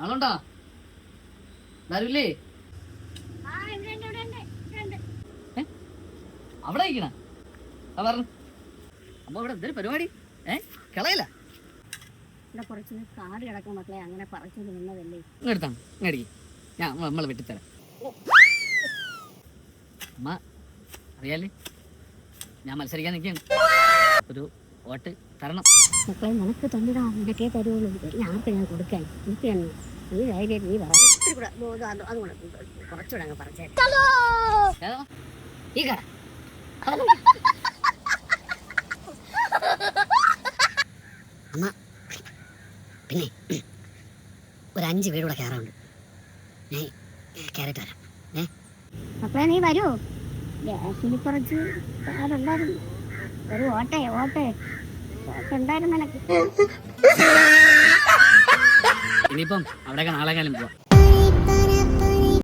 ആളുണ്ടോ? ആരുമില്ലേ? അവിടെ ഇരിക്കണ പറഞ്ഞു. അപ്പൊ ഇവിടെ എന്തൊരു പരിപാടി? കളയില്ല. ഇവിടെ കുറച്ച് കാട് കിടക്കും മക്കളെ, അങ്ങനെ പറിച്ചു നിന്നതല്ലേ. ഇങ്ങെടുത്താണ് ഇങ്ങടിക്ക്, ഞാൻ നമ്മളെ വെട്ടിത്തരാം. അമ്മ അറിയാലേ ഞാൻ മത്സരിക്കാൻ നിൽക്കുകയാണ്. ഒരു വോട്ട് തരണം മക്കളെ. നിനക്ക് തന്നിടാ നിനക്കേ തരുള്ളൂ. ആർക്ക് ഞാൻ കൊടുക്കാൻ? എനിക്ക് തന്നെ. നീ ധൈര്യം നീ പറ. അതുകൂടെ കുറച്ചുകൂടെ അങ്ങ് പറിച്ചേ. ഈ കട അമ്മ പിന്നെ ഒരു 5 വീട് കൂടെ കയറാറുണ്ട്. ഞാൻ കയറിയിട്ട് വരാം. മക്കളെ നീ വരൂ. ഗ്യാസിൽ കുറച്ച് കാറുണ്ടായിരുന്നു. ഒരു ഓട്ടുണ്ടായിരുന്നു എനിക്ക്. ഇനിയിപ്പം അവിടെയൊക്കെ നാളെ കാലം പോവാം.